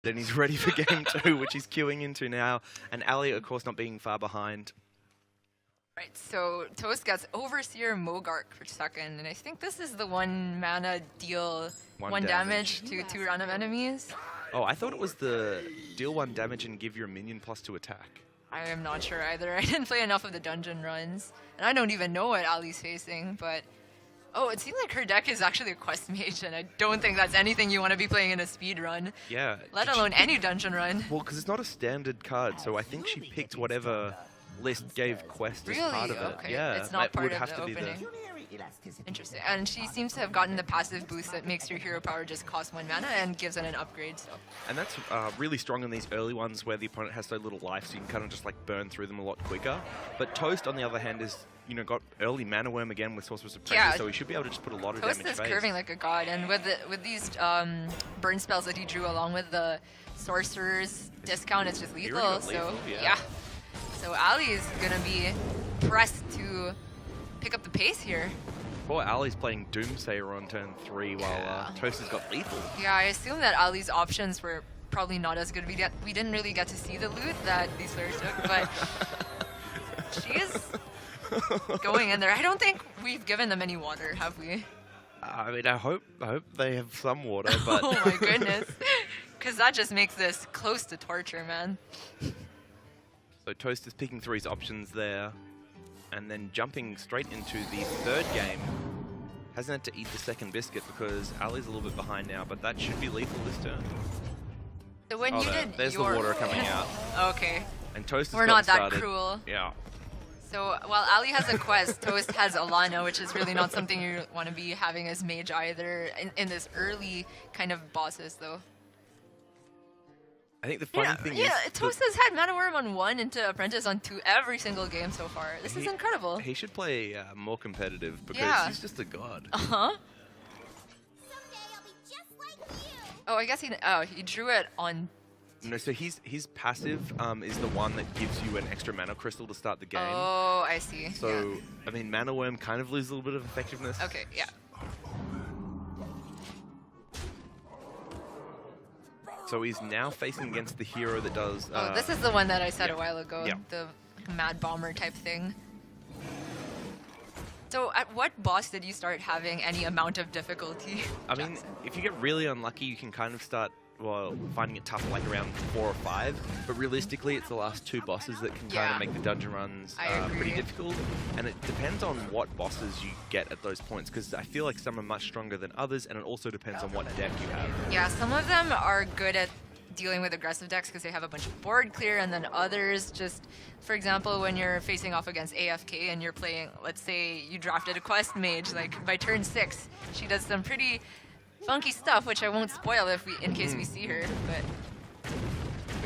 Then he's ready for game 2, which he's queuing into now. And Allie, of course, not being far behind. Right, so Toast gets Overseer Mogark for second, and I think this is the 1 mana deal 1 damage to 2 random enemies. Oh, I thought it was the deal 1 damage and give your minion +2 attack. I am not sure either. I didn't play enough of the dungeon runs, and I don't even know what Allie's facing, but... Oh, it seems like her deck is actually a quest mage, and I don't think that's anything you want to be playing in a speed run. Yeah. Let alone any dungeon run. Well, because it's not a standard card, so I think she picked whatever list gave quest as part of it. Okay. Yeah, It's not part would of have the to be opening. Interesting. And she seems to have gotten the passive boost that makes your hero power just cost 1 mana and gives it an upgrade. So. And that's really strong in these early ones where the opponent has so little life, so you can kind of just like burn through them a lot quicker. But Toast, on the other hand, is got early Mana Worm again with Sorcerer's Apprentice, so he should be able to just put a lot of Toast damage is phase. curving like a god, and with these burn spells that he drew along with the Sorcerer's discount, it's just lethal. So yeah. So Allie is gonna be pressed to pick up the pace here. Poor Allie's playing Doomsayer on turn 3 while Toast has got lethal. Yeah, I assume that Allie's options were probably not as good. We didn't really get to see the loot that these players took, but she is going in there. I don't think we've given them any water, have we? I mean, I hope they have some water, but... Oh my goodness. Because that just makes this close to torture, man. So Toast is picking through his options there, and then jumping straight into the 3rd game. Hasn't had to eat the 2nd biscuit because Allie's a little bit behind now, but that should be lethal this turn. So when you did there's your... the water coming out. Okay. And Toast has We're not that started. cruel. Yeah. So while Allie has a quest, Toast has Alana, which is really not something you want to be having as mage either in this early kind of bosses, though. I think the funny thing is... Toast has had Mana Worm on 1 into Apprentice on 2 every single game so far. This is incredible. He should play more competitive because he's just a god. Uh-huh. Oh, I guess he drew it on... No, so his passive is the one that gives you an extra mana crystal to start the game. Oh, I see. So, I mean, Mana Worm kind of loses a little bit of effectiveness. Okay, yeah. So he's now facing against the hero that does... this is the one that I said a while ago, the Mad Bomber type thing. So at what boss did you start having any amount of difficulty? I mean, if you get really unlucky, you can kind of start, finding it tough like around 4 or 5. But realistically, it's the last 2 bosses that can kind of make the dungeon runs pretty difficult. And it depends on what bosses you get at those points, because I feel like some are much stronger than others, and it also depends on what deck you have. Yeah, some of them are good at dealing with aggressive decks because they have a bunch of board clear, and then others just, for example, when you're facing off against AFK and you're playing, let's say you drafted a quest mage, like by turn 6, she does some pretty funky stuff, which I won't spoil in case we see her, but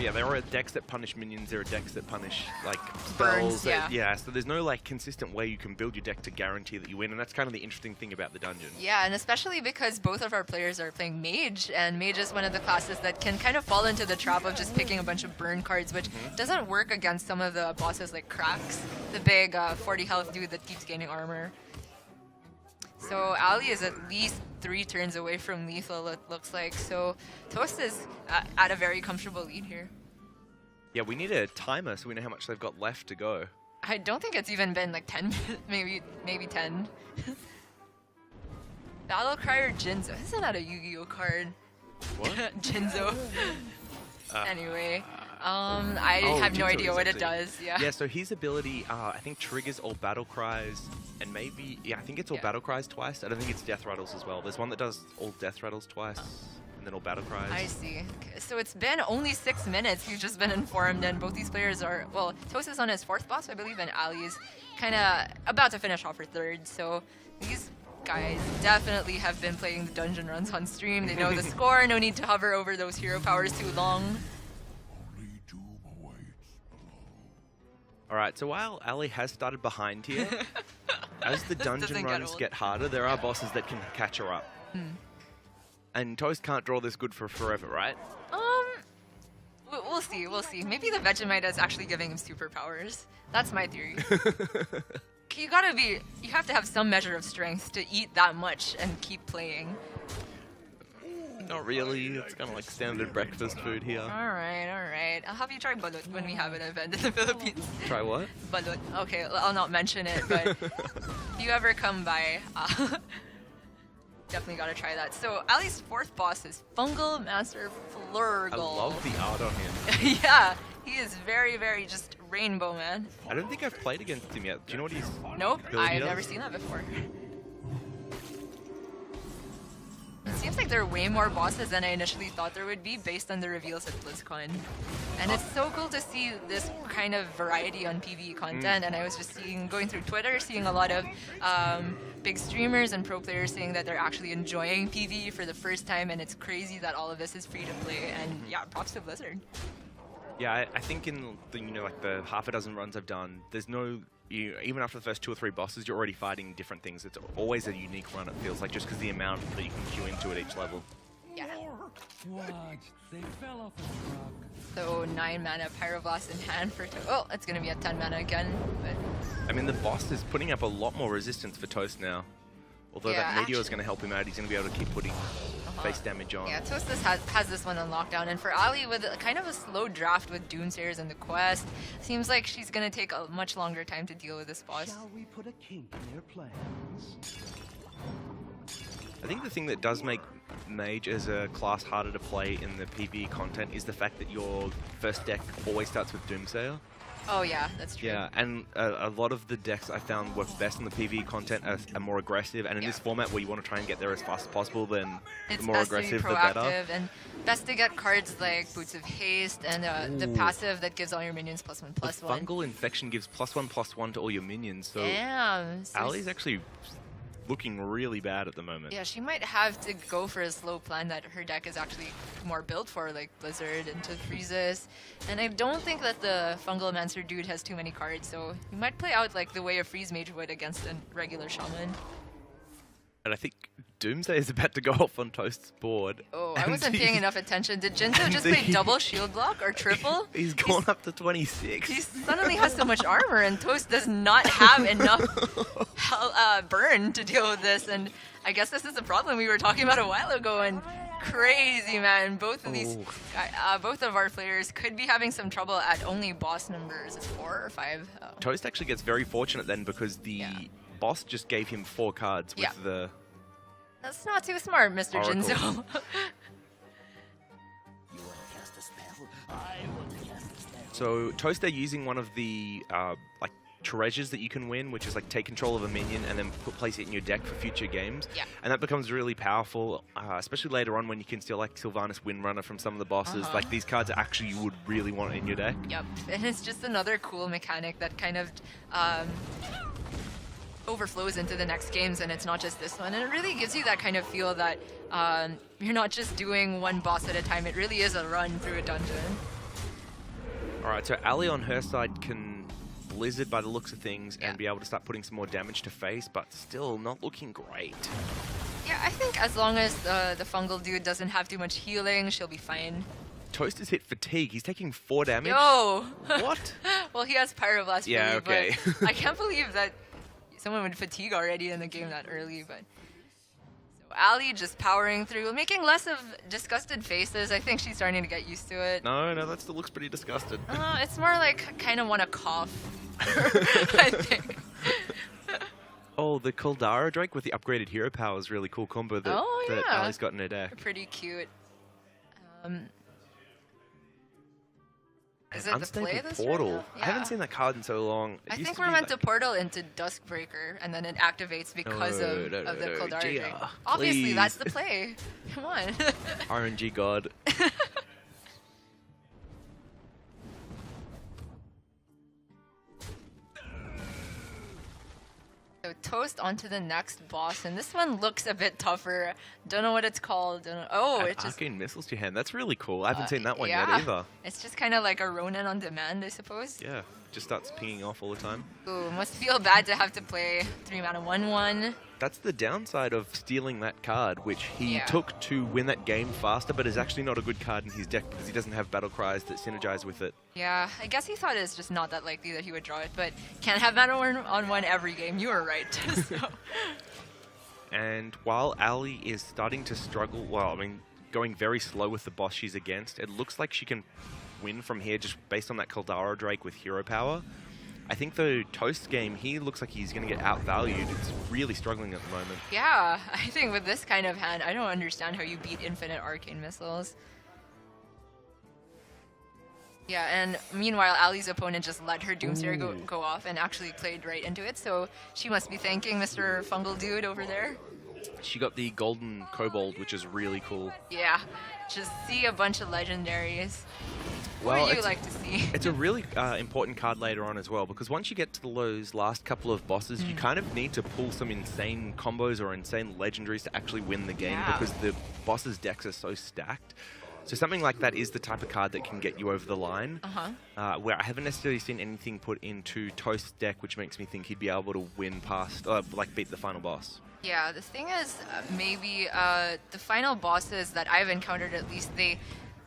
yeah, there are decks that punish minions, there are decks that punish like burns, spells. So there's no like consistent way you can build your deck to guarantee that you win, and that's kind of the interesting thing about the dungeon. Yeah, and especially because both of our players are playing mage, and mage is one of the classes that can kind of fall into the trap of just picking a bunch of burn cards, which doesn't work against some of the bosses like Krax, the big 40 health dude that keeps gaining armor. So Allie is at least 3 turns away from lethal, it looks like. So Toast is at a very comfortable lead here. Yeah, we need a timer so we know how much they've got left to go. I don't think it's even been like 10 minutes, maybe 10. Battle Crier Jinzo. Isn't that a Yu-Gi-Oh card? What? Jinzo. Anyway. I have no idea what it does. Yeah, so his ability, I think triggers all battle cries, and maybe, I think it's all battle cries twice. I don't think it's death rattles as well. There's one that does all death rattles twice, and then all battle cries. I see. Okay, so it's been only 6 minutes. You've just been informed, and both these players are, well, Toast is on his 4th boss, I believe, and Allie is kind of about to finish off her 3rd. So these guys definitely have been playing the dungeon runs on stream. They know the score. No need to hover over those hero powers too long. Alright, so while Allie has started behind here, as the dungeon runs get harder, there are bosses that can catch her up. And Toast can't draw this good for forever, right? We'll see. Maybe the Vegemite is actually giving him superpowers. That's my theory. You have to have some measure of strength to eat that much and keep playing. Not really. It's kind of like standard breakfast food here. Alright, alright. I'll have you try balut when we have an event in the Philippines. Try what? Balut. Okay, I'll not mention it, but if you ever come by, definitely gotta try that. So Allie's fourth boss is Fungal Master Flurgle. I love the art on him. Yeah, he is very, very just rainbow, man. I don't think I've played against him yet. Do you know what he's... Nope, ability I've does? never seen that before. It seems like there are way more bosses than I initially thought there would be based on the reveals at BlizzCon. And it's so cool to see this kind of variety on PvE content. And I was just going through Twitter, seeing a lot of big streamers and pro players saying that they're actually enjoying PvE for the first time, and it's crazy that all of this is free to play. And yeah, props to Blizzard. Yeah, I think in the, like the half a dozen runs I've done, there's no... even after the first 2 or 3 bosses, you're already fighting different things. It's always a unique run, it feels like, just because the amount that you can queue into at each level. Yeah. What? They fell off a truck. So 9 mana Pyroblast in hand for Toast. Oh, it's gonna be at 10 mana again. But I mean, the boss is putting up a lot more resistance for Toast now. Although Yeah, that Meteor is actually- going to help him out, he's going to be able to keep putting face damage on. yeah, Toast has this one on lockdown, and for Allie with kind of a slow draft with Doomsayers and the quest, seems like she's gonna take a much longer time to deal with this boss. Shall we put a kink in their plans? I think the thing that does make Mage as a class harder to play in the PvE content is the fact that your first deck always starts with Doomsayer. Oh yeah, that's true. Yeah, and a lot of the decks I found work best in the PvE content are more aggressive, and in this format where you want to try and get there as fast as possible, then It's the more best aggressive, to be the better. proactive, and best to get cards like Boots of Haste and the passive that gives all your minions +1/+1. Fungal Infection gives +1/+1 to all your minions, so Damn. So Allie's actually looking really bad at the moment. yeah, she might have to go for a slow plan that her deck is actually more built for, like Blizzard into Freezes. And I don't think that the Fungal Mancer dude has too many cards, so he might play out like the way a Freeze Mage would against a regular Shaman. And I think Doomsday is about to go off on Toast's board. Oh, I and wasn't paying he's- enough attention. Did Jinzo and just play he- double shield block or triple? He's gone up to 26. He suddenly has so much armor, and Toast does not have enough burn to deal with this. And I guess this is the problem we were talking about a while ago. And crazy, man. Both of these, both of our players could be having some trouble at only boss numbers. It's 4 or 5. Oh. Toast actually gets very fortunate then because the boss just gave him 4 cards with the... That's not too smart, Mr. Oracle. Jinzo. You want to cast a spell? I want to cast a spell. So Toast, they're using one of the like treasures that you can win, which is like take control of a minion and then place it in your deck for future games. Yeah. And that becomes really powerful, especially later on when you can steal like Sylvanas Windrunner from some of the bosses. Like these cards are actually you would really want in your deck. Yep, and it's just another cool mechanic that kind of overflows into the next games, and it's not just this one. And it really gives you that kind of feel that you're not just doing one boss at a time. It really is a run through a dungeon. Alright, so Allie on her side can Blizzard by the looks of things and be able to start putting some more damage to face, but still not looking great. Yeah, I think as long as the fungal dude doesn't have too much healing, she'll be fine. Toast has hit fatigue. He's taking 4 damage. Yo! What? Well, he has Pyroblast. Yeah, for me, okay. but I can't believe that someone would fatigue already in the game that early, but... So Allie just powering through, making less of disgusted faces. I think she's starting to get used to it. No, that still looks pretty disgusted. It's more like kind of want to cough, I think. Oh, the Kuldara Drake with the upgraded hero power is really cool combo that, that Allie's got in her deck. Pretty cute. Is An it the play Unstable this Portal. right now? I haven't seen that card in so long. It I used think to we're be meant to like- portal into Duskbreaker, and then it activates because of the Kuldara Gia, Drake. Obviously, please. that's the play. Come on. RNG god. So Toast onto the next boss, and this one looks a bit tougher. Don't know what it's called. Oh, Add it's just Arcane Missiles to your hand. That's really cool. I haven't seen that one yeah. yet either. It's just kind of like a Ronin on demand, I suppose. Yeah, just starts pinging off all the time. Ooh, must feel bad to have to play 3 mana 1/1. That's the downside of stealing that card, which he Yeah. took to win that game faster, but is actually not a good card in his deck because he doesn't have battle cries that synergize with it. Yeah, I guess he thought it's just not that likely that he would draw it, but can't have mana on 1 every game. You were right. So. And while Allie is starting to struggle, well, I mean, going very slow with the boss she's against. It looks like she can win from here just based on that Caldara Drake with hero power. I think the Toast game, he looks like he's going to get outvalued. It's really struggling at the moment. Yeah, I think with this kind of hand, I don't understand how you beat infinite arcane missiles. Yeah, and meanwhile, Allie's opponent just let her Doomsayer go off and actually played right into it, so she must be thanking Mr. Fungal Dude over there. She got the Golden Kobold, which is really cool. Yeah, just see a bunch of legendaries. Well, what would you like to see? It's a really important card later on as well, because once you get to those last couple of bosses, you kind of need to pull some insane combos or insane legendaries to actually win the game, because the boss's decks are so stacked. So something like that is the type of card that can get you over the line, where I haven't necessarily seen anything put into Toast's deck, which makes me think he'd be able to win past, like beat the final boss. Yeah, the thing is, maybe the final bosses that I've encountered, at least, they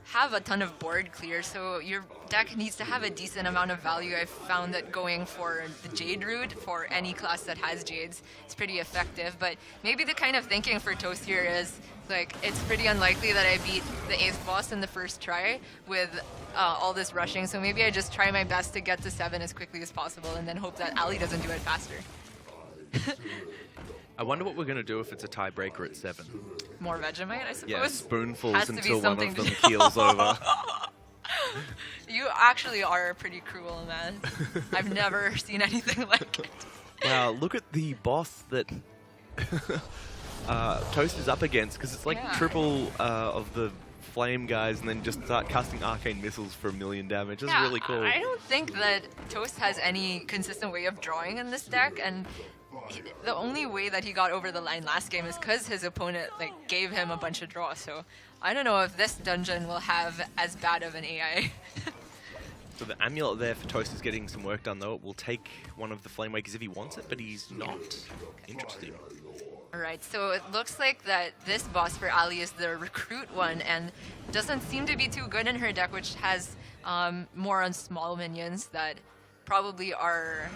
have a ton of board clear, so your deck needs to have a decent amount of value. I've found that going for the Jade route for any class that has Jades is pretty effective, but maybe the kind of thinking for Toast here is, like, it's pretty unlikely that I beat the 8th boss in the first try with all this rushing, so maybe I just try my best to get to 7 as quickly as possible and then hope that Allie doesn't do it faster. I wonder what we're going to do if it's a tiebreaker at 7. More Vegemite, I suppose? Yeah, spoonfuls Has to until be one something of them to keels over. You actually are a pretty cruel man. I've never seen anything like it. Wow, look at the boss that Toast is up against, because it's like triple of the flame guys and then just start casting arcane missiles for 1,000,000 damage. It's really cool. I don't think that Toast has any consistent way of drawing in this deck, and the only way that he got over the line last game is because his opponent gave him a bunch of draws. So I don't know if this dungeon will have as bad of an AI. So the amulet there for Toast is getting some work done, though. It will take one of the Flame Wakers if he wants it, but he's not. Interesting. Alright, so it looks like that this boss for Allie is the recruit one and doesn't seem to be too good in her deck, which has more on small minions that probably are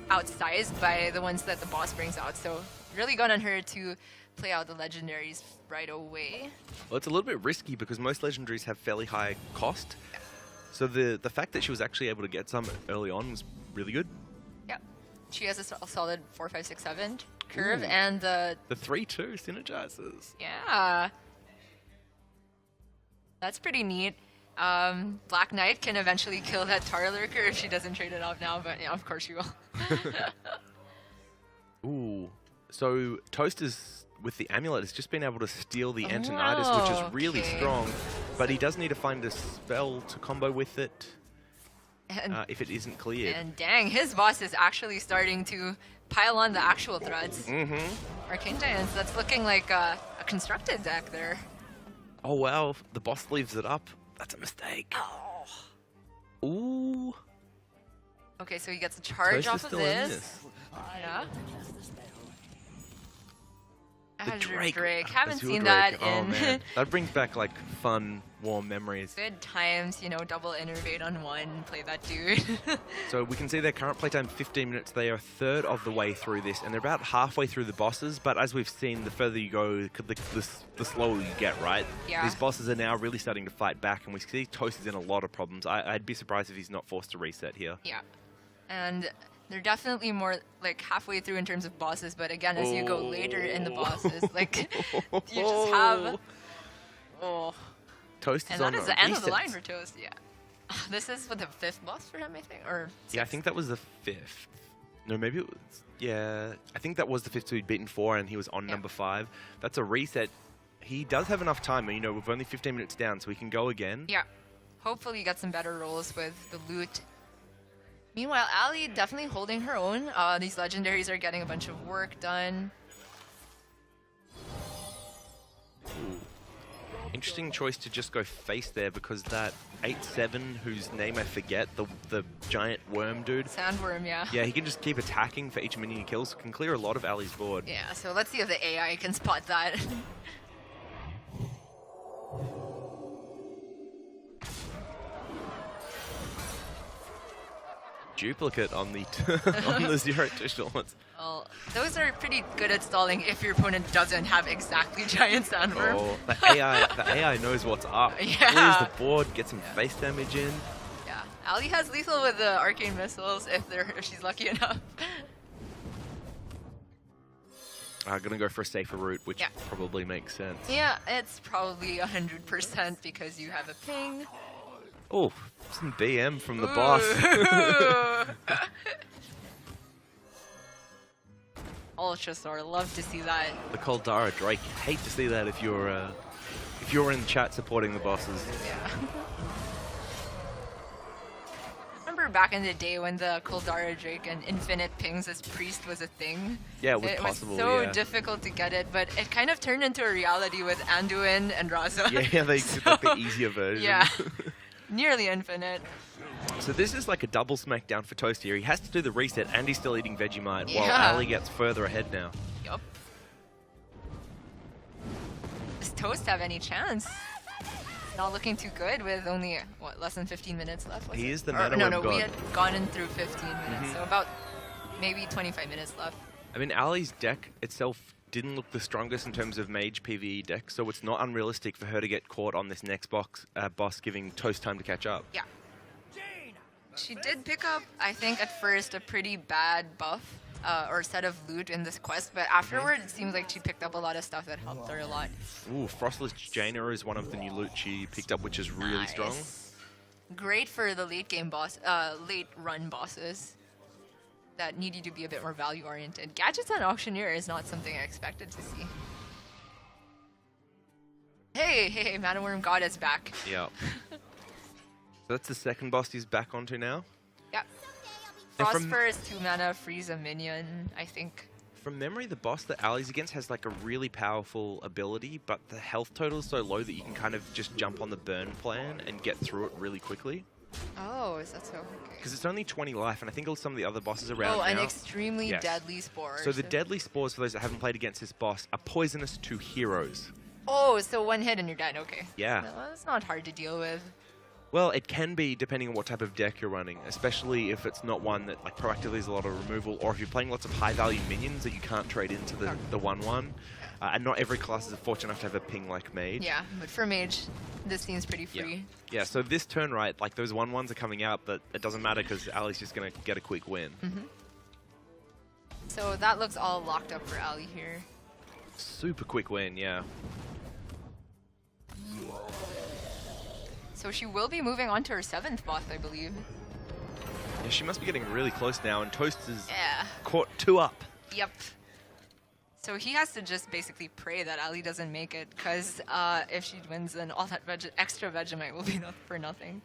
outsized by the ones that the boss brings out. So really gone on her to play out the legendaries right away. Well, it's a little bit risky because most legendaries have fairly high cost. So the fact that she was actually able to get some early on was really good. Yeah. She has a solid 4, 5, 6, 7 curve, and the 3-2 synergizes. Yeah. That's pretty neat. Black Knight can eventually kill that Tar Lurker if she doesn't trade it off now, but yeah, of course she will. Ooh. So Toast is, with the amulet, has just been able to steal the Antonitis, which is really strong, but he does need to find a spell to combo with it if it isn't cleared. And dang, his boss is actually starting to pile on the actual threads. Arcane Giants, that's looking like a constructed deck there. Oh wow, the boss leaves it up. That's a mistake. Oh. Ooh. Okay, so he gets a charge off of this. Yeah. The Drake. Drake. Haven't Azure seen Drake. that Oh, in man. That brings back like fun, warm memories. good times, you know, double innervate on one, play that dude. So we can see their current playtime 15 minutes. They are a third of the way through this, and they're about halfway through the bosses, but as we've seen, the further you go, the slower you get, right? Yeah. These bosses are now really starting to fight back, and we see Toast is in a lot of problems. I'd be surprised if he's not forced to reset here. Yeah. And they're definitely more like halfway through in terms of bosses, but again, as you go later in the bosses, like you just have Toast is and on that is the end of the resets. line for Toast, yeah. This is what, the 5th boss for him, I think, or 6th? Yeah, I think that was the 5th. No, maybe it was, yeah, I think that was the 5th, so he'd beaten 4 and he was on number 5. That's a reset. He does have enough time, you know, we've only 15 minutes down, so he can go again. Yeah. Hopefully you get some better rolls with the loot. Meanwhile, Allie definitely holding her own. These legendaries are getting a bunch of work done. Interesting choice to just go face there, because that 8-7, whose name I forget, the giant worm dude. Sandworm, yeah. Yeah, he can just keep attacking for each minion he kills, can clear a lot of Allie's board. Yeah, so let's see if the AI can spot that. duplicate on the on the 0-2 ones. Well, those are pretty good at stalling if your opponent doesn't have exactly giant sandworm. Oh, the AI knows what's up. Yeah. Clears the board, gets some face damage in. Yeah, Allie has lethal with the arcane missiles if she's lucky enough. Gonna go for a safer route, which Yeah. probably makes sense. Yeah, it's probably 100% because you have a ping. Oh, some BM from the boss. Ultrasaur, love to see that. The Coldara Drake. Hate to see that if you're in chat supporting the bosses. Yeah. Remember back in the day when the Coldara Drake and infinite pings as priest was a thing? Yeah, it was It possible. was so yeah. difficult to get it, but it kind of turned into a reality with Anduin and Raza. Yeah, they did like the easier version. Yeah. Nearly infinite. So this is like a double smackdown for Toast here. He has to do the reset and he's still eating Vegemite while Yeah. Allie gets further ahead now. Yup. Does Toast have any chance? Not looking too good with only, what, less than 15 minutes left? Was He it? is the Or, mana No, we've no, we got. had gone in through 15 minutes, so about maybe 25 minutes left. I mean, Allie's deck itself didn't look the strongest in terms of mage PvE deck, so it's not unrealistic for her to get caught on this next boss, giving Toast time to catch up. Yeah. She did pick up, I think, at first a pretty bad buff or set of loot in this quest, but afterward it seems like she picked up a lot of stuff that helped her a lot. Ooh, Frostless Jaina is one of the new loot she picked up, which is really strong. Nice. Great for the late game boss, late run bosses that need you to be a bit more value oriented. Gadgets on Auctioneer is not something I expected to see. Hey, Mana Worm God is back. Yeah. So that's the second boss he's back onto now. Yep. And from- Frostfur is 2 mana, freeze a minion, I think. From memory, the boss that Allie's against has like a really powerful ability, but the health total is so low that you can kind of just jump on the burn plan and get through it really quickly. Oh, is that so? Okay. Because it's only 20 life, and I think some of the other bosses around Oh, now. an extremely Yes. deadly spore. So the deadly spores, for those that haven't played against this boss, are poisonous to heroes. Oh, so one hit and you're dead. Okay. Yeah. No, that's not hard to deal with. Well, it can be depending on what type of deck you're running, especially if it's not one that like proactively has a lot of removal, or if you're playing lots of high-value minions that you can't trade into the 1/1. And not every class is fortunate enough to have a ping like Mage. Yeah, but for Mage, this seems pretty free. Yeah, so this turn right, like those 1/1s are coming out, but it doesn't matter because Allie's just going to get a quick win. So that looks all locked up for Allie here. Super quick win, yeah. So she will be moving on to her 7th boss, I believe. Yeah, she must be getting really close now, and Toast is Yeah. caught 2 up. Yep. So he has to just basically pray that Allie doesn't make it, because if she wins, then all that extra Vegemite will be for nothing.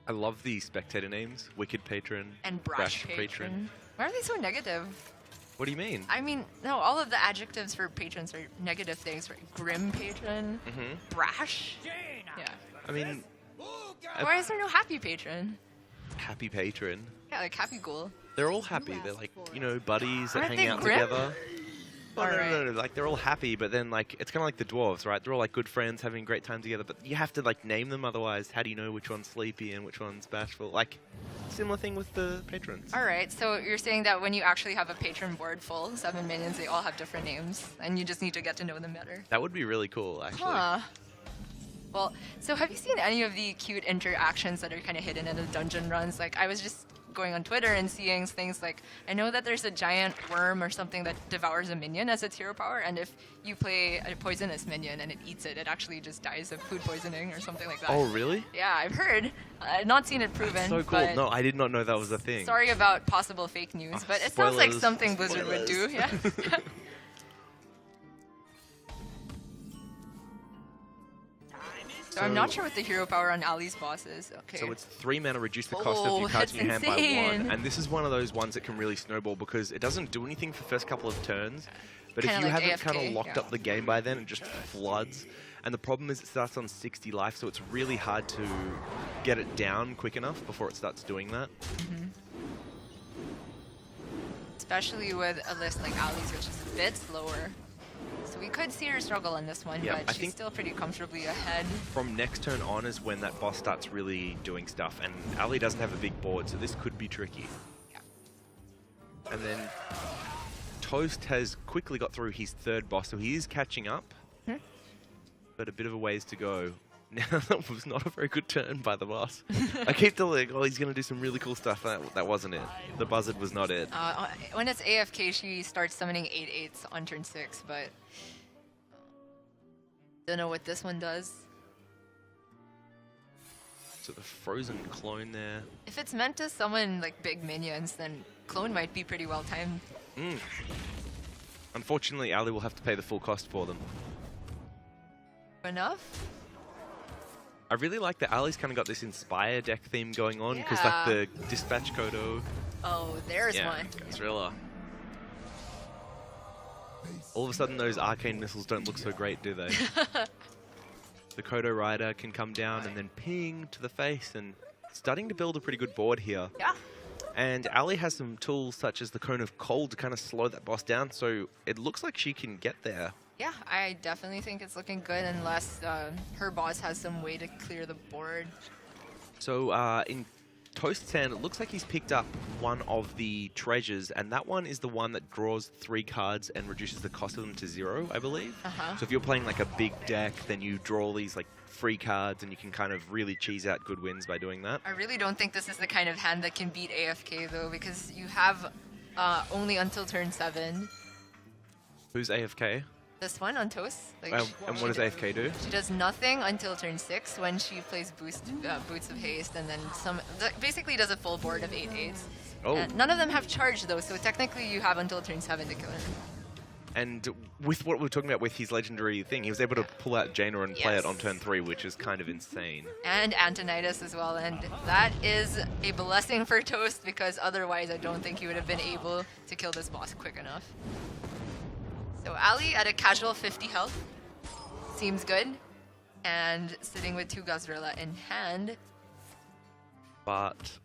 I love the spectator names. Wicked Patron. And Brash Patron. Why are they so negative? What do you mean? I mean, no, all of the adjectives for patrons are negative things, right? Grim Patron, Brash. Yeah. I mean, Why is there no Happy Patron? Happy Patron. Yeah, like Happy Ghoul. They're all happy. They're like, you know, buddies that Aren't hang they out grim? together. Well, no, Alright. no, like they're all happy, but then like it's kind of like the dwarves, right? They're all like good friends having a great time together, but you have to like name them, otherwise how do you know which one's sleepy and which one's bashful? Like, similar thing with the patrons. All right, so you're saying that when you actually have a patron board full, 7 minions, they all have different names, and you just need to get to know them better. That would be really cool, actually. Huh. Well, so have you seen any of the cute interactions that are kind of hidden in the dungeon runs? Like, I was just going on Twitter and seeing things like, I know that there's a giant worm or something that devours a minion as its hero power, and if you play a poisonous minion and it eats it, it actually just dies of food poisoning or something like that. Oh, really? Yeah, I've heard. I've not seen it proven. So cool. but No, I did not know that was a thing. sorry about possible fake news, but it sounds like Spoilers. something Blizzard would do. Yeah. So I'm not sure what the hero power on Allie's boss is. Okay. So it's 3 mana, reduce the cost of Oh, your cards in your hand that's by 1. insane. And this is one of those ones that can really snowball because it doesn't do anything for the first couple of turns. But if Kinda you like haven't kind AFK, of locked yeah. up the game by then, it just floods. And the problem is it starts on 60 life, so it's really hard to get it down quick enough before it starts doing that. Especially with a list like Allie's, which is a bit slower. So we could see her struggle on this one, Yeah, I but she's think still pretty comfortably ahead. from next turn on is when that boss starts really doing stuff, and Allie doesn't have a big board, so this could be tricky. Yeah. And then Toast has quickly got through his third boss, so he is catching up, but a bit of a ways to go. Now, that was not a very good turn by the boss. I keep telling, oh, he's going to do some really cool stuff. That wasn't it. The buzzard was not it. When it's AFK, she starts summoning 8/8s on turn 6, but don't know what this one does. So the frozen clone there. If it's meant to summon like big minions, then clone might be pretty well timed. Unfortunately, Allie will have to pay the full cost for them. Enough? I really like that Allie's kind of got this Inspire deck theme going on, because Yeah. like the Dispatch Kodo. Oh, there's one. Thriller. All of a sudden, those arcane missiles don't look so great, do they? The Kodo Rider can come down and then ping to the face, and starting to build a pretty good board here. Yeah. And Allie has some tools such as the Cone of Cold to kind of slow that boss down, so it looks like she can get there. Yeah, I definitely think it's looking good unless her boss has some way to clear the board. So in Toast's hand, it looks like he's picked up one of the treasures, and that one is the one that draws 3 cards and reduces the cost of them to 0, I believe. So if you're playing like a big deck, then you draw these like free cards, and you can kind of really cheese out good wins by doing that. I really don't think this is the kind of hand that can beat AFK though, because you have only until turn 7. Who's AFK? This one on Toast. Like, And what does AFK do? She does nothing until turn 6 when she plays Boots of Haste, and then basically does a full board of 8/8s. Oh. And none of them have charge though, so technically you have until turn 7 to kill her. And with what we were talking about with his legendary thing, he was able to pull out Jaina and play it on turn 3, which is kind of insane. And Antonidas as well, and that is a blessing for Toast, because otherwise I don't think he would have been able to kill this boss quick enough. So Allie at a casual 50 health seems good, and sitting with 2 Gazrilla in hand. But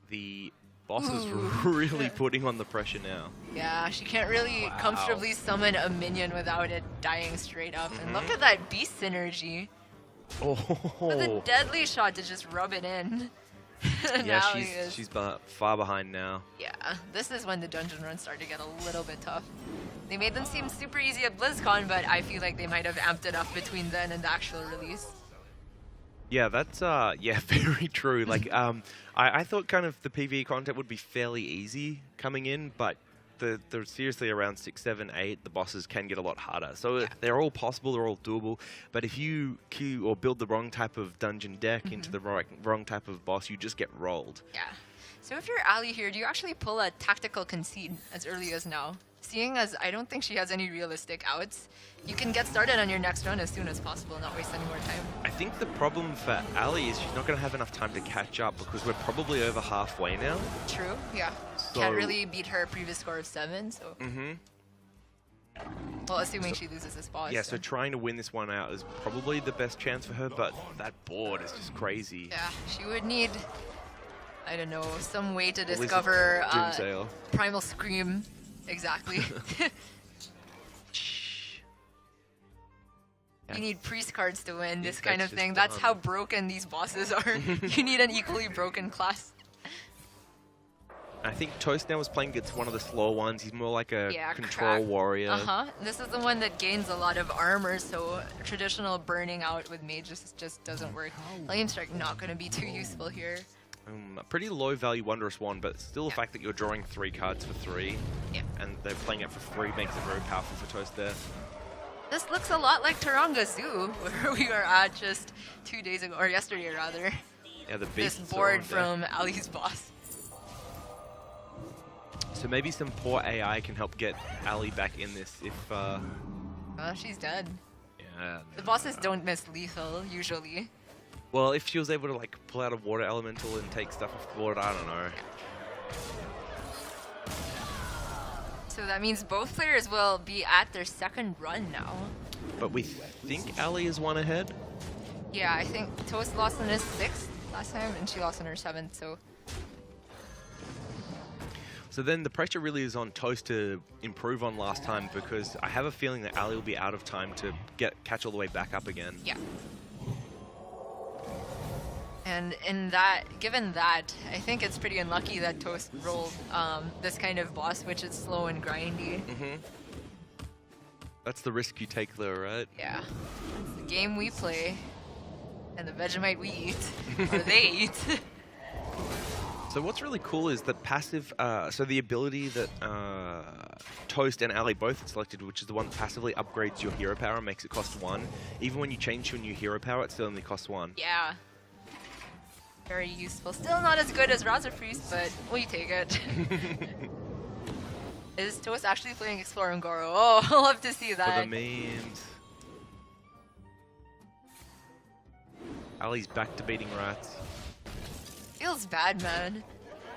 the boss is Ooh. really putting on the pressure now. Yeah, she can't really comfortably summon a minion without it dying straight up. And look at that beast synergy. With a deadly shot to just rub it in. Yeah, she's far behind now. Yeah, this is when the dungeon runs start to get a little bit tough. They made them seem super easy at BlizzCon, but I feel like they might have amped it up between then and the actual release. Yeah, that's yeah, very true. Like I thought kind of the PvE content would be fairly easy coming in, but they're seriously around 6, 7, 8. The bosses can get a lot harder. So they're all possible, they're all doable. But if you queue or build the wrong type of dungeon deck into the wrong type of boss, you just get rolled. Yeah. So if you're Allie here, do you actually pull a tactical concede as early as now? Seeing as I don't think she has any realistic outs, you can get started on your next run as soon as possible, not waste any more time. I think the problem for Allie is she's not going to have enough time to catch up, because we're probably over halfway now. True, yeah. So Can't really beat her previous score of 7, so... Well, assuming she loses this boss. Yeah, so trying to win this one out is probably the best chance for her, but that board is just crazy. Yeah, she would need, I don't know, some way to discover Doomsail. Primal Scream. Exactly. You need priest cards to win this kind of thing. That's how broken these bosses are. You need an equally broken class. I think Toast now is playing against one of the slower ones. He's more like a control crack. warrior. This is the one that gains a lot of armor, so traditional burning out with mages just doesn't work. Flame Strike not going to be too useful here. A pretty low value Wondrous Wand, but still the fact that you're drawing 3 cards for 3, and they're playing it for 3 makes it very powerful for Toast there. This looks a lot like Taranga Zoo, where we were at just 2 days ago, or yesterday rather. Yeah, the this beasts board from Allie's boss. So maybe some poor AI can help get Allie back in this if... Well, she's dead. Yeah. The bosses don't miss lethal, usually. Well, if she was able to like pull out a water elemental and take stuff off the board, I don't know. So that means both players will be at their 2nd run now. But we think Allie is 1 ahead? Yeah, I think Toast lost in his 6th last time, and she lost in her 7th, so... So then the pressure really is on Toast to improve on last time, because I have a feeling that Allie will be out of time to catch all the way back up again. Yeah. And given that, I think it's pretty unlucky that Toast rolled this kind of boss, which is slow and grindy. That's the risk you take though, right? Yeah. It's the game we play, and the Vegemite we eat, or they eat. So what's really cool is that passive, so the ability that Toast and Allie both selected, which is the one that passively upgrades your hero power and makes it cost 1. Even when you change to a new hero power, it still only costs 1. Yeah. Very useful. Still not as good as Razor Priest, but we take it. Is Toast actually playing Exploring Goro? Oh, I'll love to see that. For the memes. Allie's back to beating rats. Feels bad, man.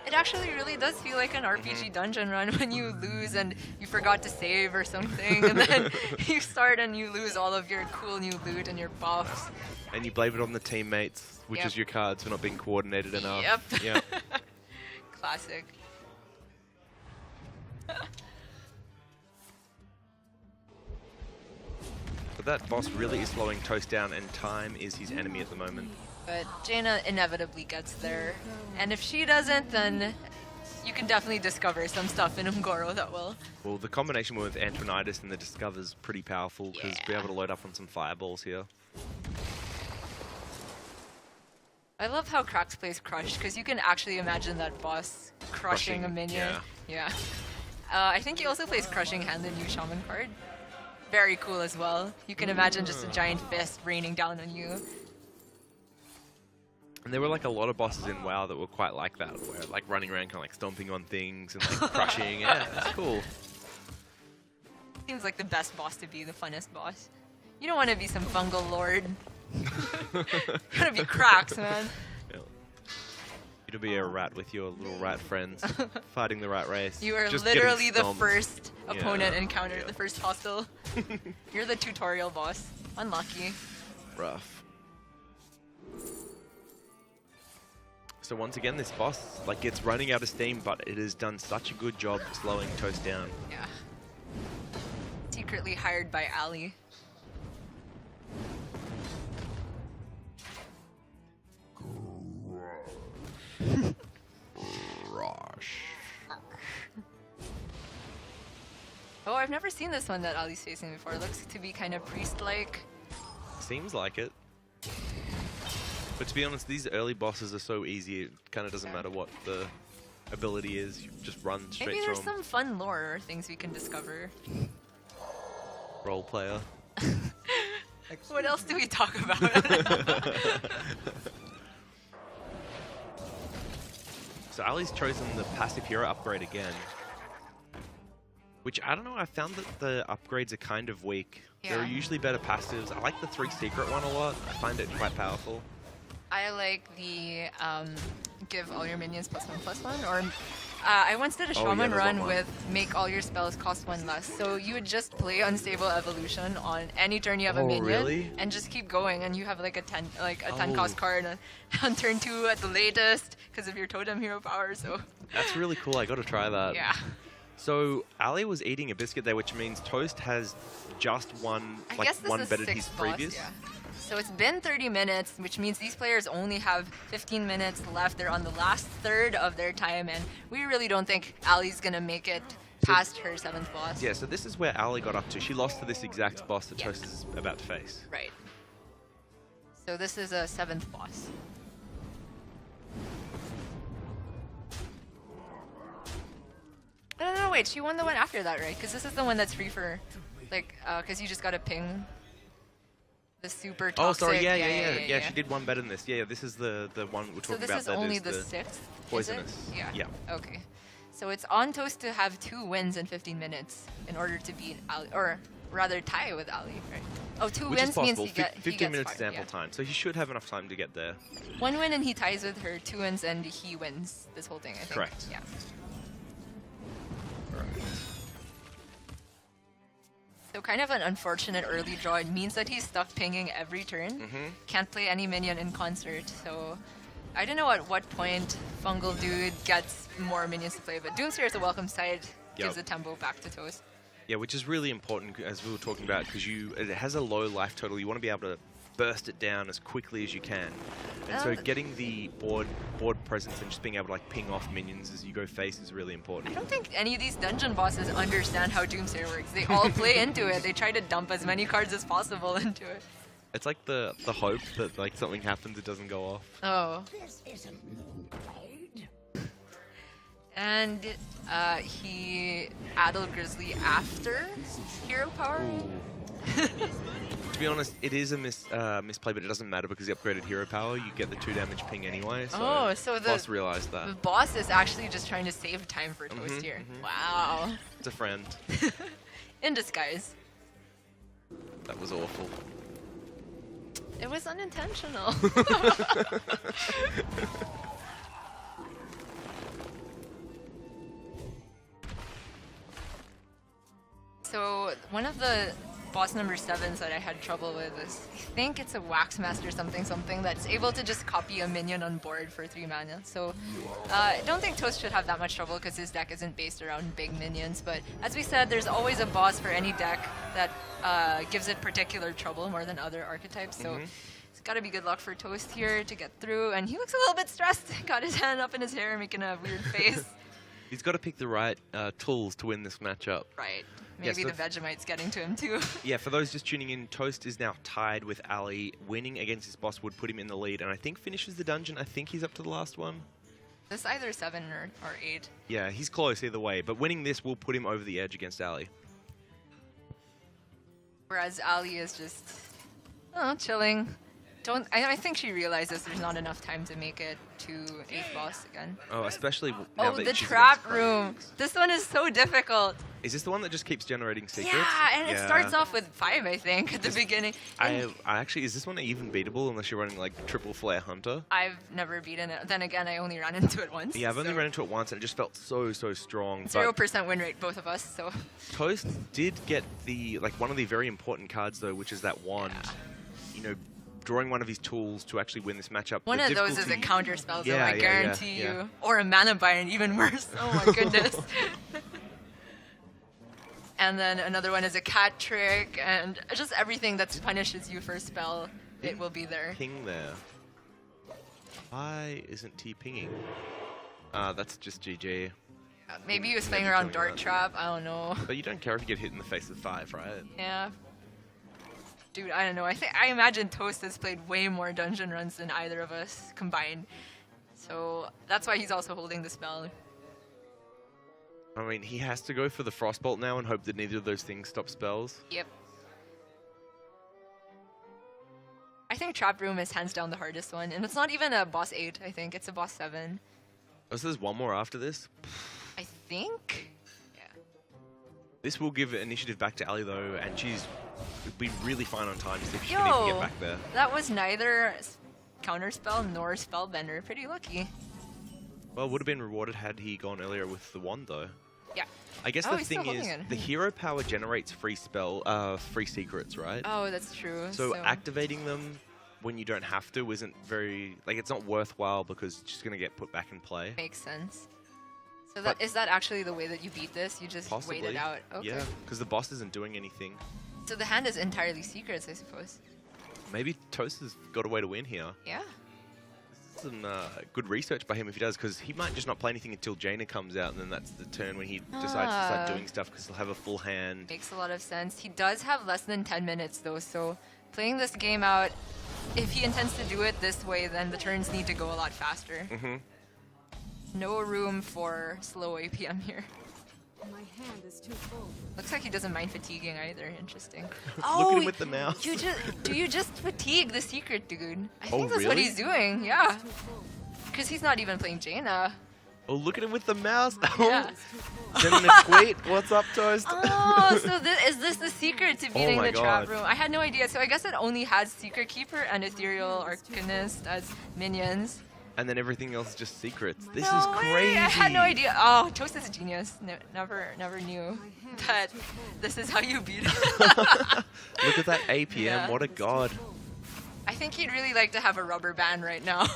It actually really does feel like an RPG dungeon run when you lose and you forgot to save or something, and then you start and you lose all of your cool new loot and your buffs. And you blame it on the teammates, which is your cards for not being coordinated enough. Yep. Yep. Classic. But that boss really is slowing Toast down, and time is his enemy at the moment. But Jaina inevitably gets there. And if she doesn't, then you can definitely discover some stuff in Ungoro that will. Well, the combination with Antonitis and the Discover's pretty powerful, because be Yeah. able to load up on some fireballs here. I love how Krax plays Crush, because you can actually imagine that boss crushing a minion. Yeah. I think he also plays Crushing Hand, the new Shaman card. Very cool as well. You can imagine just a giant fist raining down on you. And there were like a lot of bosses in WoW that were quite like that, where like running around kind of like stomping on things and like crushing. Yeah, it's cool. Seems like the best boss to be, the funnest boss. You don't want to be some fungal lord. You want to be Krax, man. Yeah. You to be a rat with your little rat friends, fighting the rat race. You are just literally getting the stomped. first opponent Yeah. encountered, the first hostile. You're the tutorial boss. Unlucky. Rough. So once again, this boss like gets running out of steam, but it has done such a good job slowing Toast down. Yeah. Secretly hired by Allie. Oh, I've never seen this one that Allie's facing before. It looks to be kind of priest-like. Seems like it. But to be honest, these early bosses are so easy, it kind of doesn't matter what the ability is. You just run straight Maybe through there's 'em. some fun lore or things we can discover. Role player. What else do we talk about? So Allie's chosen the passive hero upgrade again. Which, I don't know, I found that the upgrades are kind of weak. There are Yeah. usually better passives. I like the 3 secret one a lot. I find it quite powerful. I like the give all your minions +1/+1, or I once did a Oh, yeah, shaman there's run one. with make all your spells cost 1 less. So you would just play Unstable Evolution on any turn you have a Oh, minion, really? and just keep going, and you have like a 10 Oh. cost card on turn 2 at the latest because of your totem hero power. So That's really cool. I gotta try that. yeah, So Allie was eating a biscuit there, which means Toast has just one, I like guess this one is better than his 6th boss, previous. yeah. So it's been 30 minutes, which means these players only have 15 minutes left. They're on the last third of their time, and we really don't think Allie's gonna make it past her 7th boss. Yeah, so this is where Allie got up to. She lost to this exact boss that Yeah. Toast is about to face. Right. So this is a 7th boss. No, wait, she won the one after that, right? Because this is the one that's free for, like, because you just gotta ping the super Oh, toxic. sorry, yeah. She did one better than this. Yeah, this is the one we're So talking this about. is that only is the 6th? poisonous. Is it? Yeah. Yeah. Okay. So it's on Toast to have 2 wins in 15 minutes in order to beat Allie, or rather tie with Allie, right? Oh, 2 Which is wins means possible. he, he 15 gets minutes is fired, ample yeah. time, so he should have enough time to get there. 1 win and he ties with her, 2 wins and he wins this whole thing, I think. Correct. Yeah. So kind of an unfortunate early draw. It means that he's stuck pinging every turn. Can't play any minion in concert, so I don't know at what point Fungal Dude gets more minions to play, but Doomsayer is a welcome sight, gives the tempo back to Toast. Yeah, which is really important, as we were talking about, because it has a low life total. You want to be able to burst it down as quickly as you can. And so getting the board presence and just being able to like ping off minions as you go face is really important. I don't think any of these dungeon bosses understand how Doomsayer works. They all play into it. They try to dump as many cards as possible into it. It's like the hope that like something happens, it doesn't go off. Oh. This isn't new blade. And he addled Grizzly after Hero Power. To be honest, it is a misplay, but it doesn't matter because the upgraded hero power, you get the 2 damage ping anyway. So the boss realized that. The boss is actually just trying to save time for Toast here. Wow. It's a friend. In disguise. That was awful. It was unintentional. So one of the boss number 7s that I had trouble with is, I think it's a Waxmaster something that's able to just copy a minion on board for 3 mana. So I don't think Toast should have that much trouble because his deck isn't based around big minions. But as we said, there's always a boss for any deck that gives it particular trouble more than other archetypes. So it's got to be good luck for Toast here to get through. And he looks a little bit stressed. Got his hand up in his hair, making a weird face. He's got to pick the right tools to win this matchup. Right. Maybe the Vegemite's getting to him too. Yeah, for those just tuning in, Toast is now tied with Allie. Winning against his boss would put him in the lead, and I think finishes the dungeon. I think he's up to the last one. This either 7 or 8. Yeah, he's close either way, but winning this will put him over the edge against Allie. Whereas Allie is just chilling. I think she realizes there's not enough time to make it to 8th boss again. Oh, especially now that the she's trap against room. This one is so difficult. Is this the one that just keeps generating secrets? Yeah, and it starts off with 5, I think, at the beginning. I actually, is this one even beatable unless you're running like triple flare hunter? I've never beaten it. Then again, I only ran into it once. Yeah, I've only run into it once and it just felt so strong. 0% win rate, both of us. So Toast did get one of the very important cards though, which is that wand. Yeah. You know, drawing one of his tools to actually win this matchup. One of those is a counter spell, though, I guarantee you. Or a mana bind, even worse. Oh my goodness. And then another one is a cat trick, and just everything that punishes you for a spell, it will be there. Ping there. Why isn't T pinging? That's just GG. Maybe he was playing around Dart Trap, I don't know. But you don't care if you get hit in the face with 5, right? Yeah. Dude, I don't know. I imagine Toast has played way more dungeon runs than either of us combined. So that's why he's also holding the spell. I mean, he has to go for the Frostbolt now and hope that neither of those things stop spells. Yep. I think Trap Room is hands down the hardest one. And it's not even a boss 8, I think. It's a boss 7. Oh, so there's one more after this? I think? Yeah. This will give initiative back to Allie, though, and she's be really fine on time to see if she can even get back there. That was neither counterspell nor spellbender. Pretty lucky. Well, it would have been rewarded had he gone earlier with the wand, though. Yeah. I guess the thing is, the hero power generates free secrets, right? Oh, that's true. So activating them when you don't have to isn't very, it's not worthwhile because it's just going to get put back in play. Makes sense. So is that actually the way that you beat this? You just wait it out? Okay. Yeah, because the boss isn't doing anything. So the hand is entirely secrets, I suppose. Maybe Toast has got a way to win here. Yeah. This is some good research by him if he does, because he might just not play anything until Jaina comes out, and then that's the turn when he decides to start doing stuff because he'll have a full hand. Makes a lot of sense. He does have less than 10 minutes though, so playing this game out, if he intends to do it this way, then the turns need to go a lot faster. No room for slow APM here. My hand is too full. Looks like he doesn't mind fatiguing either. Interesting. Look at him with the mouse. Do you just fatigue the secret dude? I think that's really? what he's doing. Yeah. Because he's not even playing Jaina. Oh, look at him with the mouse. Yeah. Sending a tweet. What's up, Toast? Oh, so is this the secret to beating the trap God. room? I had no idea. So I guess it only has Secret Keeper and Ethereal Arcanist as minions. And then everything else is just secrets. This No is way, crazy. I had no idea. Oh, Toast is a genius. Never knew that this is how you beat it. Look at that APM. Yeah. What a god. I think he'd really like to have a rubber band right now.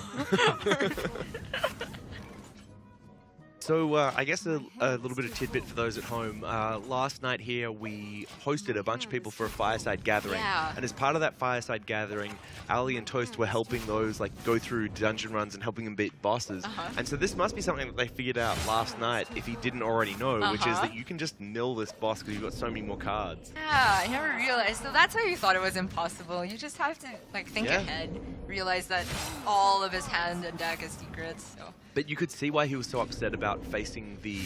So I guess a little bit of tidbit for those at home. Last night here we hosted a bunch of people for a fireside gathering. Yeah. And as part of that fireside gathering, Allie and Toast were helping those like go through dungeon runs and helping them beat bosses. And so this must be something that they figured out last night, if he didn't already know, which is that you can just mill this boss because you've got so many more cards. Yeah, I never realized. So that's why you thought it was impossible. You just have to like think Yeah. ahead, realize that all of his hand and deck is secrets. So. But you could see why he was so upset about facing the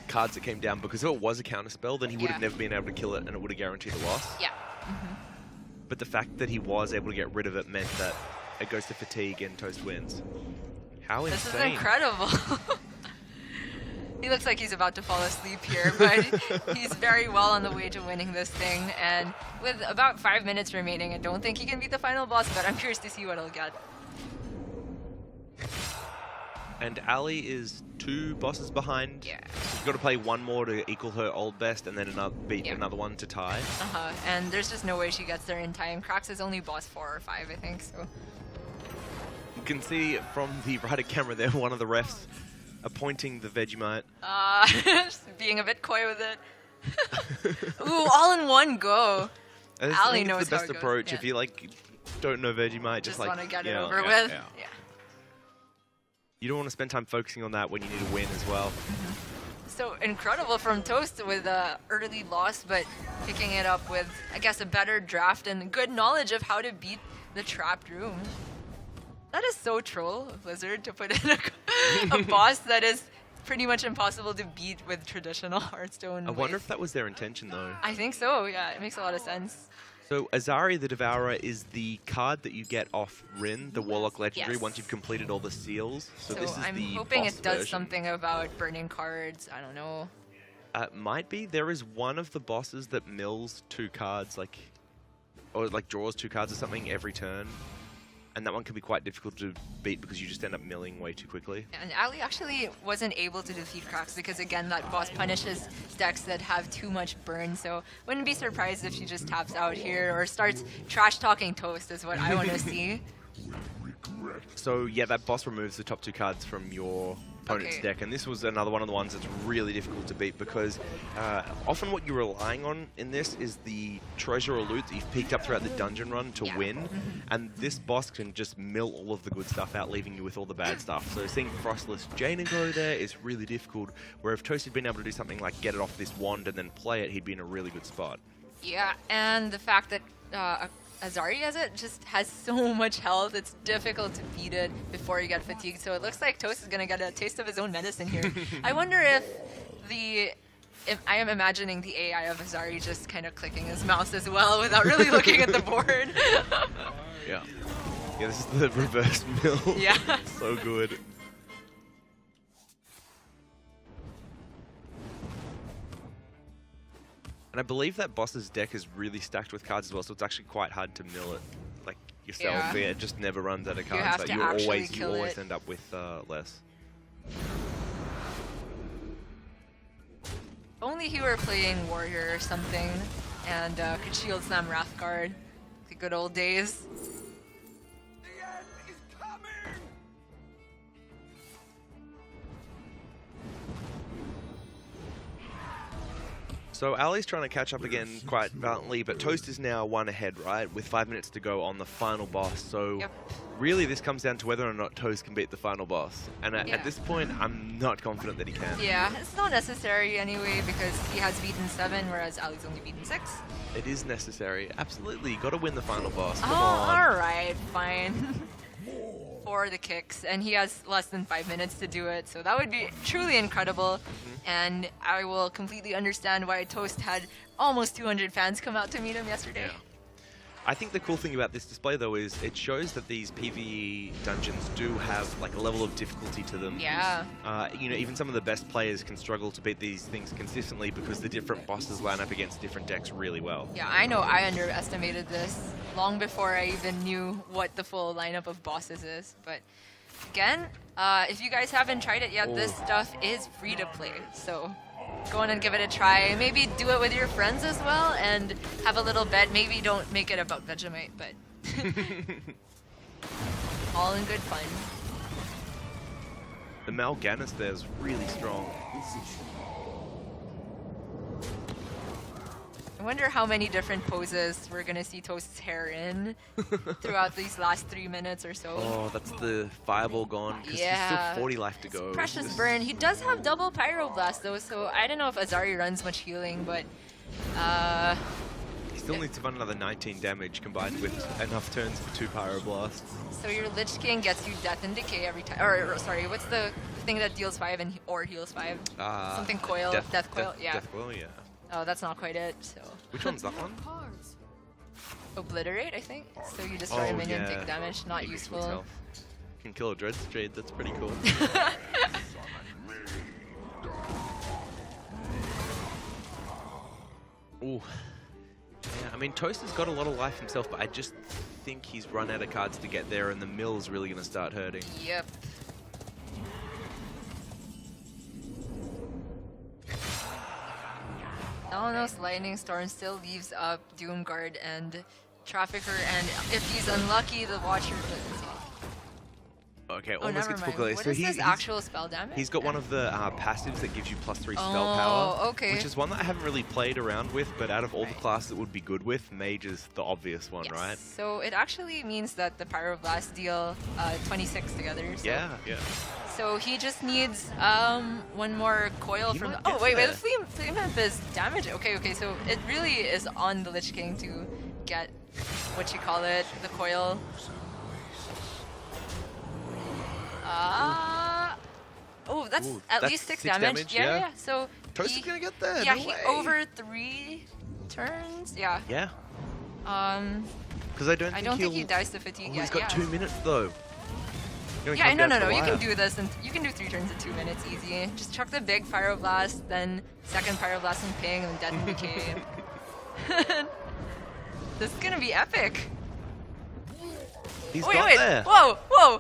cards that came down, because if it was a counter spell, then he would have never been able to kill it and it would have guaranteed a loss. Yeah. But the fact that he was able to get rid of it meant that it goes to fatigue and Toast wins. How This is insane. incredible. He looks like he's about to fall asleep here, but he's very well on the way to winning this thing. And with about 5 minutes remaining, I don't think he can beat the final boss, but I'm curious to see what he'll get. And Allie is 2 bosses behind. Yeah. She's got to play one more to equal her old best and then beat another one to tie. And there's just no way she gets there in time. Krax is only boss 4 or 5, I think, so. You can see from the right of camera there, one of the refs appointing the Vegemite. Just being a bit coy with it. Ooh, all in one go. Allie knows the best how it goes. approach. Yeah. If you like don't know Vegemite, Just like want to get it yeah, over yeah, with. yeah. Yeah. You don't want to spend time focusing on that when you need to win as well. So incredible from Toast with a early loss, but picking it up with, I guess, a better draft and good knowledge of how to beat the trapped room. That is so troll of Blizzard to put in a boss that is pretty much impossible to beat with traditional Hearthstone. I wonder if that was their intention, though. I think so, yeah. It makes a lot of sense. So Azari the Devourer is the card that you get off Rin, the Warlock Legendary, Yes. once you've completed all the seals. So this is I'm the hoping boss it does version. something about burning cards. I don't know. Might be. There is one of the bosses that mills 2 cards, or draws 2 cards or something every turn. And that one can be quite difficult to beat because you just end up milling way too quickly. And Allie actually wasn't able to defeat Krax because, again, that boss punishes decks that have too much burn. So wouldn't be surprised if she just taps out here or starts trash-talking Toast is what I want to see. So yeah, that boss removes the top 2 cards from your opponent's deck, and this was another one of the ones that's really difficult to beat because often what you're relying on in this is the treasure or loot that you've picked up throughout the dungeon run to win, and this boss can just mill all of the good stuff out, leaving you with all the bad stuff. So seeing Frostless Jaina go there is really difficult, where if Toast had been able to do something like get it off this wand and then play it, he'd be in a really good spot. Yeah, and the fact that Azari just has so much health, it's difficult to beat it before you get fatigued. So it looks like Toast is going to get a taste of his own medicine here. I wonder if I am imagining the AI of Azari just kind of clicking his mouse as well without really looking at the board. Yeah. Yeah, this is the reverse mill. Yeah. So good. And I believe that boss's deck is really stacked with cards as well, so it's actually quite hard to mill it like yourself. Yeah. It just never runs out of You cards. have Like, to you actually always kill it. end up with less. Only he were playing Warrior or something and could shield slam Wrathguard. The good old days. So Allie's trying to catch up again quite valiantly, but Toast is now 1 ahead, right? With 5 minutes to go on the final boss. So really this comes down to whether or not Toast can beat the final boss. And at this point, I'm not confident that he can. Yeah, it's not necessary anyway because he has beaten 7, whereas Allie's only beaten 6. It is necessary. Absolutely. You got to win the final boss. Come Oh, on. alright, fine. For the kicks, and he has less than 5 minutes to do it, so that would be truly incredible. And I will completely understand why Toast had almost 200 fans come out to meet him yesterday. Yeah. I think the cool thing about this display, though, is it shows that these PvE dungeons do have like a level of difficulty to them. Yeah. You know, even some of the best players can struggle to beat these things consistently because the different bosses line up against different decks really well. Yeah, I know I underestimated this long before I even knew what the full lineup of bosses is. But again, if you guys haven't tried it yet, this stuff is free to play. So go on and give it a try. Maybe do it with your friends as well and have a little bet. Maybe don't make it about Vegemite, but All in good fun. The Mal'Ganis there is really strong. I wonder how many different poses we're gonna see Toast's hair in throughout these last 3 minutes or so. Oh, that's the fireball gone, because Yeah. he's still 40 life to go. Precious burn. He does have double Pyroblast though, so I don't know if Azari runs much healing, but He still needs to run another 19 damage combined with enough turns for 2 Pyroblasts. so your Lich King gets you Death and Decay every time. Or sorry, what's the thing that deals 5 and or heals 5? Something coil, Death Coil, yeah. Death Coil, yeah. Oh, that's not quite it. So Which one's that one? Cards. Obliterate, I think. So you destroy a minion, take damage. Not Increase useful. itself. Can kill a Dread Jade, that's pretty cool. Ooh. Yeah, I mean, Toast has got a lot of life himself, but I just think he's run out of cards to get there, and the mill's really going to start hurting. Yep. Alanos Lightning Storm still leaves up Doomguard and Trafficker, and if he's unlucky, the Watcher wins. Okay, Oh, almost never gets mind. full What is his actual spell damage? He's got one of the passives that gives you +3 spell Oh, power, okay. which is one that I haven't really played around with, but out of all the classes it would be good with, Mage is the obvious one, Yes. right? So it actually means that the Pyroblast deal 26 together. So. Yeah, yeah. So he just needs one more coil He from. might Oh get wait, there. the flame imp is damage. Okay. So it really is on the Lich King to get what you call it, the coil. Oh, that's Ooh, at that's least 6 6 damage. damage, Yeah. yeah. So Toast is gonna get there. Yeah, no he way. over 3 turns. Yeah. Yeah, Um, because I don't I think don't think he'll. he dies to fatigue Oh, yet. he's got yeah. 2 minutes though. Gonna Yeah, come no, down no, to no. the You can wire. do this, and you can do 3 turns in 2 minutes, easy. Just chuck the big Pyroblast, then second Pyroblast and ping, and Death and Decay. This is gonna be epic. He's wait, got wait. there. Whoa!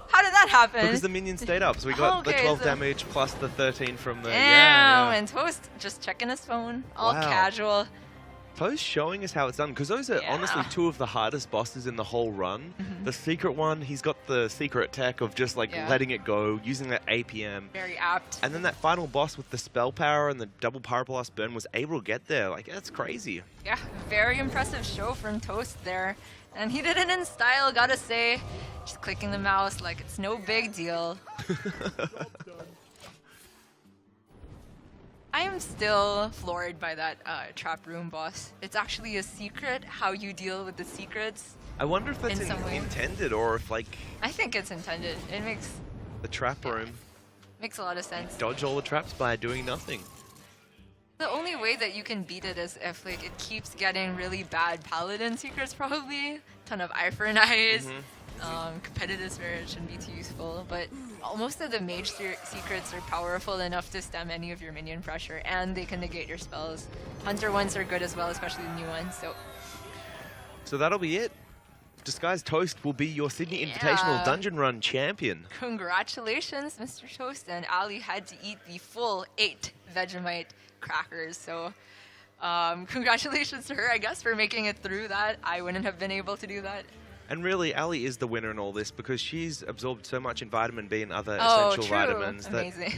How did that happen? Because the minion stayed up, so we got the Okay, 12 so- damage plus the 13 from the. Damn, Yeah, yeah. and Toast just checking his phone, all Wow. casual. Toast showing us how it's done, because those are honestly Yeah. 2 of the hardest bosses in the whole run. The secret one, he's got the secret tech of just like Yeah. letting it go, using that APM. Very apt. And then that final boss with the spell power and the double Pyroblast burn was able to get there. Like, that's crazy. Yeah, very impressive show from Toast there. And he did it in style, gotta say. Just clicking the mouse like it's no big deal. I am still floored by that trap room boss. It's actually a secret how you deal with the secrets. I wonder if that's In some way. intended or if, like, I think it's intended. It makes the trap room a lot of sense. dodge all the traps by doing nothing. The only way that you can beat it is if like it keeps getting really bad paladin secrets, probably. Ton of eye for an eyes. Competitive spirit shouldn't be too useful, but most of the mage secrets are powerful enough to stem any of your minion pressure, and they can negate your spells. Hunter ones are good as well, especially the new ones. So that'll be it. Disguised Toast will be your Sydney Invitational Yeah. Dungeon Run champion. Congratulations, Mr. Toast, and Allie had to eat the full 8 Vegemite crackers. So, congratulations to her, I guess, for making it through that. I wouldn't have been able to do that. And really, Allie is the winner in all this because she's absorbed so much in vitamin B and other Oh, essential true. vitamins that. Amazing.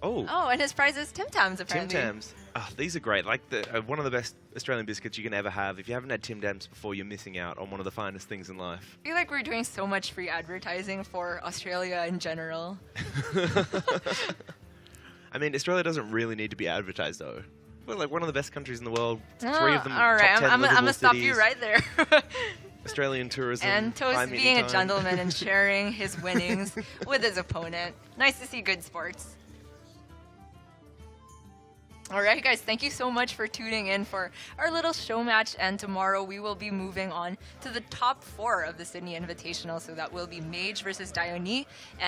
Oh, Oh, and his prize is Tim Tams, Tim apparently. Tams. Oh, these are great. Like one of the best Australian biscuits you can ever have. If you haven't had Tim Tams before, you're missing out on one of the finest things in life. I feel like we're doing so much free advertising for Australia in general. I mean, Australia doesn't really need to be advertised though. We're like one of the best countries in the world. 3 of them all right, top 10 I'm livable gonna stop cities. you right there. Australian tourism. And high Toast media being a time. gentleman and sharing his winnings with his opponent. Nice to see good sports. Alright guys, thank you so much for tuning in for our little show match, and tomorrow we will be moving on to the top 4 of the Sydney Invitational, so that will be Mage versus Dione and